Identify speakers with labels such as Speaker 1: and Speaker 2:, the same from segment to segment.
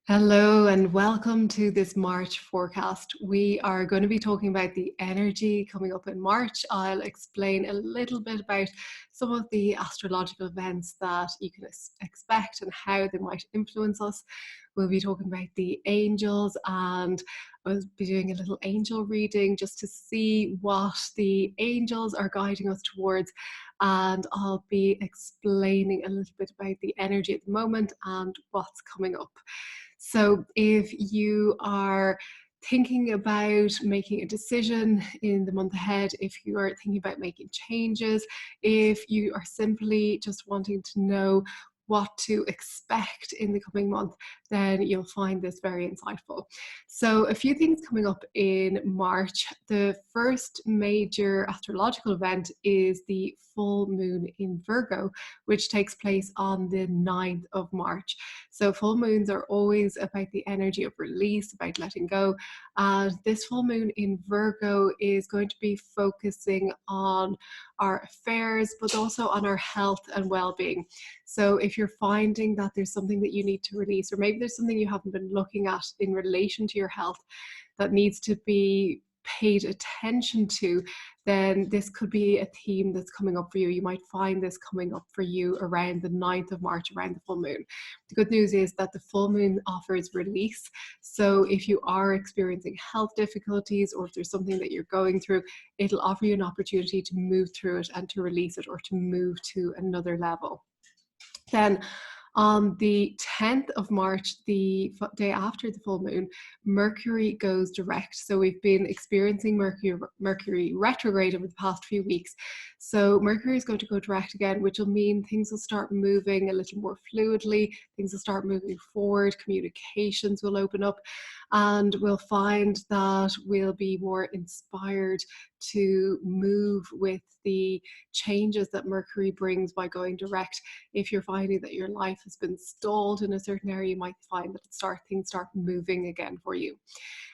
Speaker 1: Hello and welcome to this March forecast. We are going to be talking about the energy coming up in March. I'll explain a little bit about some of the astrological events that you can expect and how they might influence us. We'll be talking about the angels, and I'll be doing a little angel reading just to see what the angels are guiding us towards. And I'll be explaining a little bit about the energy at the moment and what's coming up. So if you are thinking about making a decision in the month ahead, if you are thinking about making changes, if you are simply just wanting to know what to expect in the coming month, then you'll find this very insightful. So a few things coming up in March. The first major astrological event is the full moon in Virgo, which takes place on the 9th of March. So full moons are always about the energy of release, about letting go. And this full moon in Virgo is going to be focusing on our affairs, but also on our health and well-being. So if you're finding that there's something that you need to release, or maybe there's something you haven't been looking at in relation to your health that needs to be paid attention to, then this could be a theme that's coming up for you. You might find this coming up for you around the 9th of March, around the full moon. The good news is that the full moon offers release. So if you are experiencing health difficulties, or if there's something that you're going through, it'll offer you an opportunity to move through it and to release it, or to move to another level. Then on the 10th of March, the day after the full moon, Mercury goes direct. So we've been experiencing Mercury retrograde over the past few weeks. So Mercury is going to go direct again, which will mean things will start moving a little more fluidly. Things will start moving forward. Communications will open up, and we'll find that we'll be more inspired to move with the changes that Mercury brings by going direct. If you're finding that your life has been stalled in a certain area, you might find that things start moving again for you.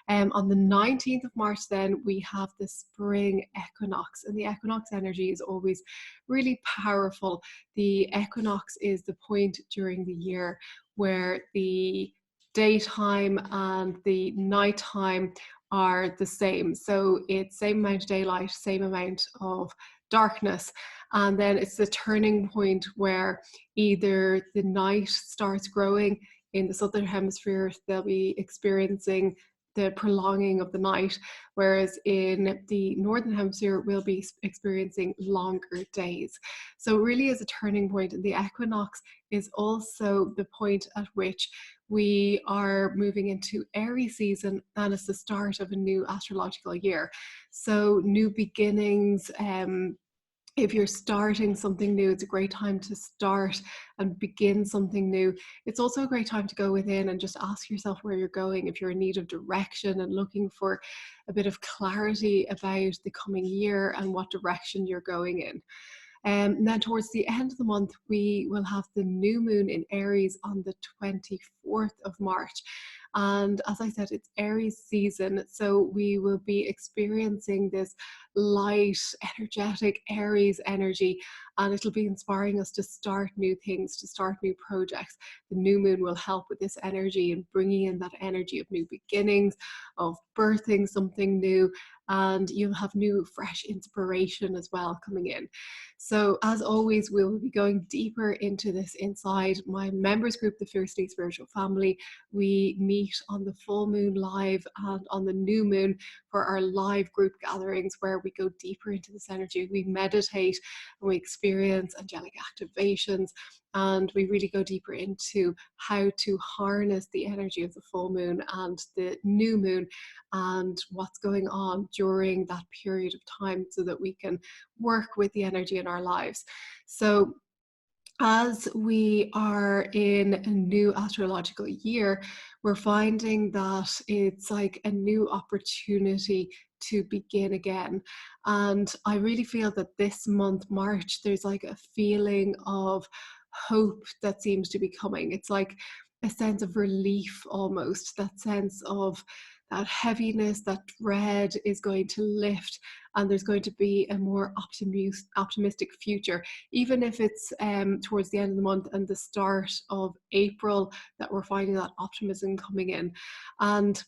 Speaker 1: On the 19th of March, then we have the spring equinox, and the equinox energy is always really powerful. The equinox is the point during the year where the daytime and the nighttime are the same. So it's same amount of daylight, same amount of darkness. And then it's the turning point where either the night starts growing. In the southern hemisphere, they'll be experiencing the prolonging of the night, whereas in the northern hemisphere, we'll be experiencing longer days. So it really is a turning point, and the equinox is also the point at which we are moving into Aries season, and it's the start of a new astrological year. So new beginnings, if you're starting something new, it's a great time to start and begin something new. It's also a great time to go within and just ask yourself where you're going. If you're in need of direction and looking for a bit of clarity about the coming year and what direction you're going in. And then towards the end of the month, we will have the new moon in Aries on the 24th of March. And as I said, it's Aries season, so we will be experiencing this light, energetic Aries energy, and it'll be inspiring us to start new things, to start new projects. The new moon will help with this energy and bringing in that energy of new beginnings, of birthing something new, and you'll have new, fresh inspiration as well coming in. So as always, we'll be going deeper into this inside my members group, the Fiercely Spiritual Family. We meet on the full moon live and on the new moon for our live group gatherings, where we go deeper into this energy. We meditate and we experience angelic activations, and we really go deeper into how to harness the energy of the full moon and the new moon and what's going on during that period of time, so that we can work with the energy in our lives. So as we are in a new astrological year, we're finding that it's like a new opportunity to begin again. And I really feel that this month, March, there's like a feeling of hope that seems to be coming. It's like a sense of relief almost, that sense of that heaviness, that dread is going to lift, and there's going to be a more optimistic future, even if it's towards the end of the month and the start of April, that we're finding that optimism coming in. And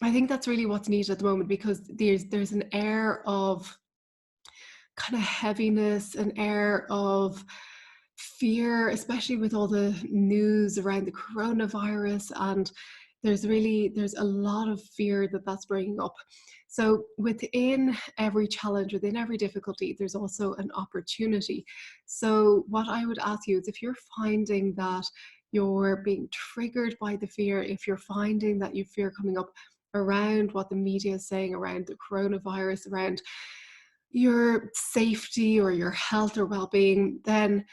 Speaker 1: I think that's really what's needed at the moment, because there's an air of kind of heaviness, an air of fear, especially with all the news around the coronavirus. And there's a lot of fear that that's bringing up. So within every challenge, within every difficulty, there's also an opportunity. So what I would ask you is, if you're finding that you're being triggered by the fear, if you're finding that you fear coming up around what the media is saying around the coronavirus, around your safety or your health or well-being, then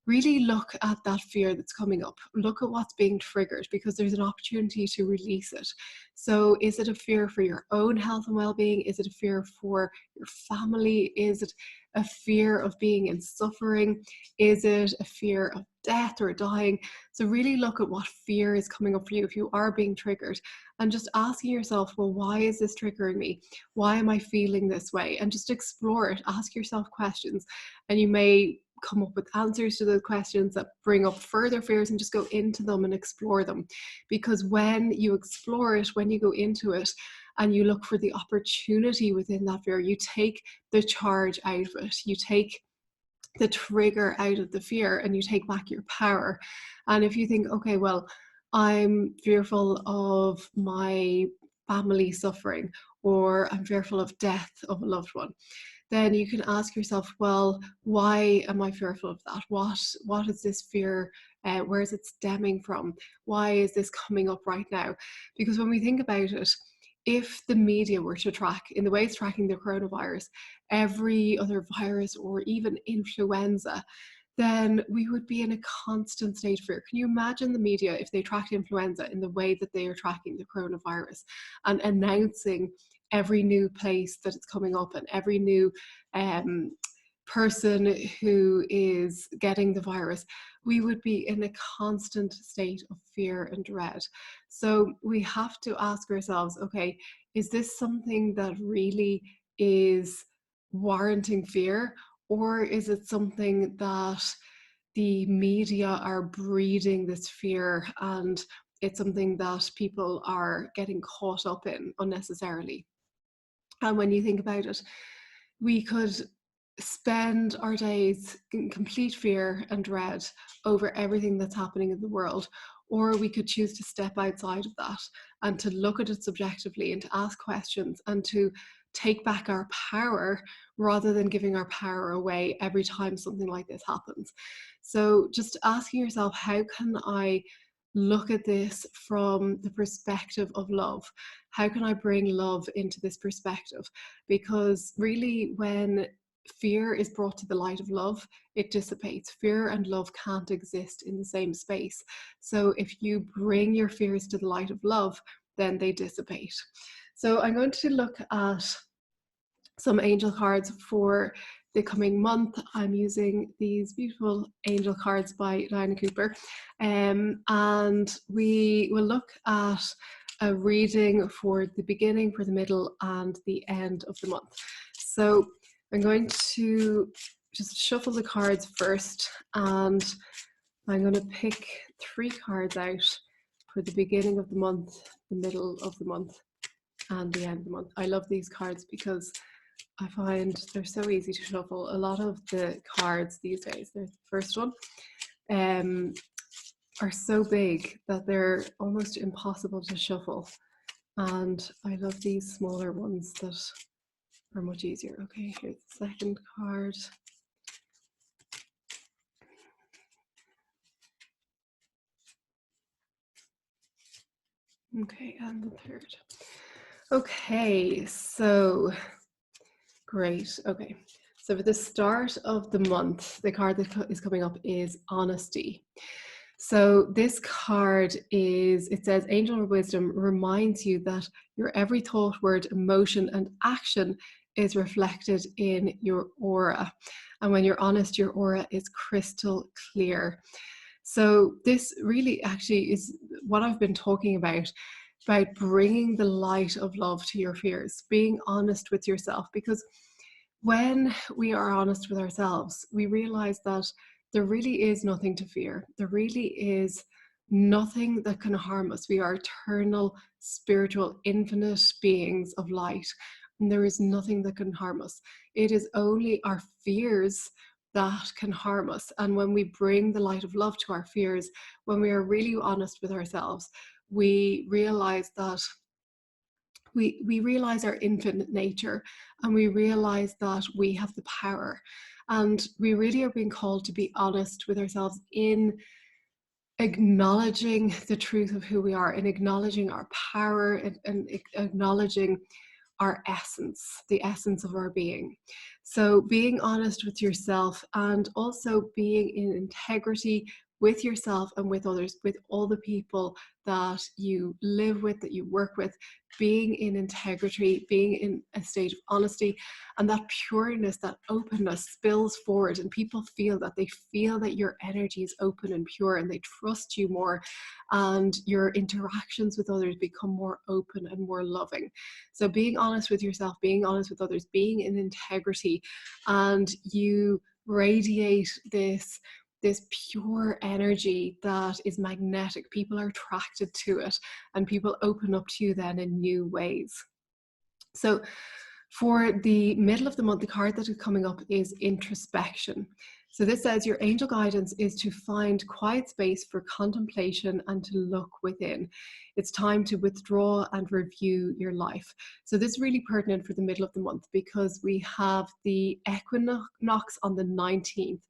Speaker 1: really look at that fear that's coming up. Look at what's being triggered, because there's an opportunity to release it. So is it a fear for your own health and well-being? Is it a fear for your family? Is it a fear of being in suffering? Is it a fear of death or dying? So really look at what fear is coming up for you if you are being triggered, and just asking yourself, well, why is this triggering me? Why am I feeling this way? And just explore it. Ask yourself questions, and you may come up with answers to those questions that bring up further fears, and just go into them and explore them. Because when you explore it, when you go into it and you look for the opportunity within that fear, you take the charge out of it, you take the trigger out of the fear, and you take back your power. And if you think, okay, well, I'm fearful of my family suffering, or I'm fearful of death of a loved one, then you can ask yourself, well, why am I fearful of that? What is this fear? Where is it stemming from? Why is this coming up right now? Because when we think about it, if the media were to track, in the way it's tracking the coronavirus, every other virus or even influenza, then we would be in a constant state of fear. Can you imagine the media if they tracked influenza in the way that they are tracking the coronavirus, and announcing every new place that it's coming up, and every new person who is getting the virus? We would be in a constant state of fear and dread. So we have to ask ourselves, okay, is this something that really is warranting fear? Or is it something that the media are breeding this fear, and it's something that people are getting caught up in unnecessarily? And when you think about it, we could spend our days in complete fear and dread over everything that's happening in the world, or we could choose to step outside of that and to look at it subjectively, and to ask questions, and to take back our power, rather than giving our power away every time something like this happens. So just asking yourself, how can I look at this from the perspective of love? How can I bring love into this perspective? Because really, when fear is brought to the light of love, it dissipates. Fear and love can't exist in the same space. So if you bring your fears to the light of love, then they dissipate. So I'm going to look at some angel cards for the coming month. I'm using these beautiful angel cards by Diana Cooper, and we will look at a reading for the beginning, for the middle, and the end of the month. So I'm going to just shuffle the cards first, and I'm going to pick 3 cards out for the beginning of the month, the middle of the month, and the end of the month. I love these cards because I find they're so easy to shuffle. A lot of the cards these days, there's the first one, are so big that they're almost impossible to shuffle. And I love these smaller ones that are much easier. Okay, here's the second card. Okay, and the third. Okay, so great. Okay, so for the start of the month, the card that is coming up is honesty. So this card it says, Angel of Wisdom reminds you that your every thought, word, emotion, and action is reflected in your aura. And when you're honest, your aura is crystal clear. So this really actually is what I've been talking about about bringing the light of love to your fears, being honest with yourself. Because when we are honest with ourselves, we realize that there really is nothing to fear. There really is nothing that can harm us. We are eternal, spiritual, infinite beings of light, and there is nothing that can harm us. It is only our fears that can harm us. And when we bring the light of love to our fears, when we are really honest with ourselves, we realize that we realize our infinite nature, and we realize that we have the power, and we really are being called to be honest with ourselves in acknowledging the truth of who we are, and acknowledging our power, and acknowledging our essence, the essence of our being. So being honest with yourself, and also being in integrity with yourself and with others, with all the people that you live with, that you work with, being in integrity, being in a state of honesty, and that pureness, that openness spills forward, and people feel that. They feel that your energy is open and pure, and they trust you more, and your interactions with others become more open and more loving. So being honest with yourself, being honest with others, being in integrity, and you radiate this pure energy that is magnetic. People are attracted to it, and people open up to you then in new ways. So for the middle of the month, the card that is coming up is introspection. So this says your angel guidance is to find quiet space for contemplation and to look within. It's time to withdraw and review your life. So this is really pertinent for the middle of the month, because we have the equinox on the 19th.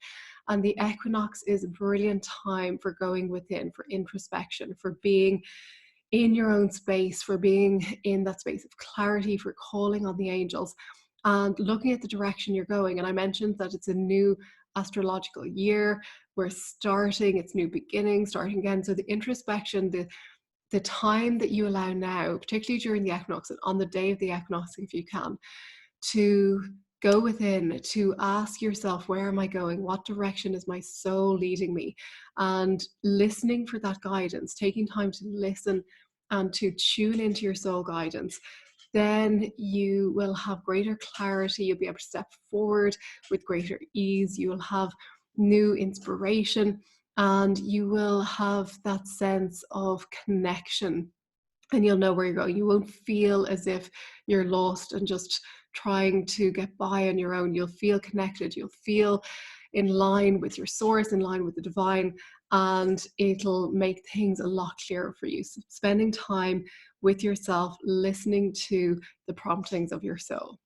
Speaker 1: And the equinox is a brilliant time for going within, for introspection, for being in your own space, for being in that space of clarity, for calling on the angels and looking at the direction you're going. And I mentioned that it's a new astrological year. We're starting, it's new beginning, starting again. So the introspection, the time that you allow now, particularly during the equinox and on the day of the equinox, if you can, to go within, to ask yourself, where am I going? What direction is my soul leading me? And listening for that guidance, taking time to listen and to tune into your soul guidance. Then you will have greater clarity. You'll be able to step forward with greater ease. You will have new inspiration, and you will have that sense of connection, and you'll know where you're going. You won't feel as if you're lost and just trying to get by on your own. You'll feel connected. You'll feel in line with your source, in line with the divine, and it'll make things a lot clearer for you. So spending time with yourself, listening to the promptings of your soul.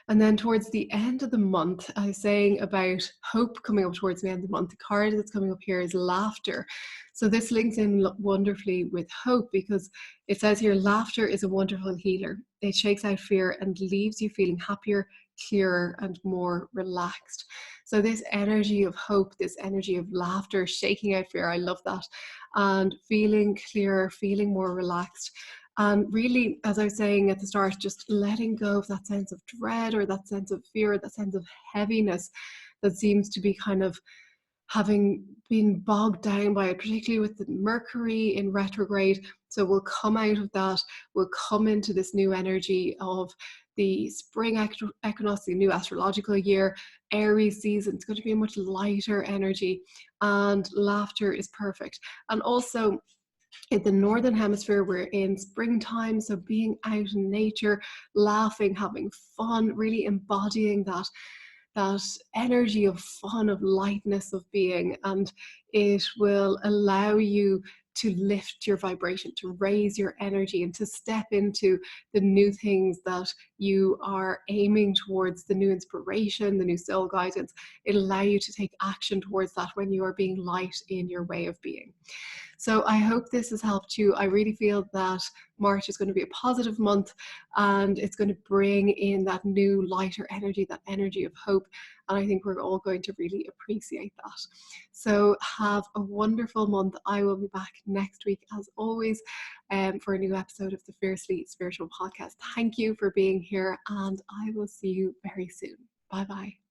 Speaker 1: And then towards the end of the month, I was saying about hope coming up towards the end of the month. The card that's coming up here is laughter. So this links in wonderfully with hope, because it says here, laughter is a wonderful healer. It shakes out fear and leaves you feeling happier, clearer, and more relaxed. So this energy of hope, this energy of laughter, shaking out fear, I love that. And feeling clearer, feeling more relaxed. And really, as I was saying at the start, just letting go of that sense of dread, or that sense of fear, that sense of heaviness that seems to be kind of having been bogged down by it, particularly with the Mercury in retrograde. So we'll come out of that, we'll come into this new energy of the spring equinox, the new astrological year, Aries season. It's going to be a much lighter energy, and laughter is perfect. And also, in the northern hemisphere, we're in springtime, so being out in nature, laughing, having fun, really embodying that energy of fun, of lightness, of being, and it will allow you to lift your vibration, to raise your energy, and to step into the new things that you are aiming towards, the new inspiration, the new soul guidance. It'll allow you to take action towards that when you are being light in your way of being. So I hope this has helped you. I really feel that March is going to be a positive month, and it's going to bring in that new lighter energy, that energy of hope. And I think we're all going to really appreciate that. So have a wonderful month. I will be back next week, as always, for a new episode of the Fiercely Spiritual podcast. Thank you for being here, and I will see you very soon. Bye-bye.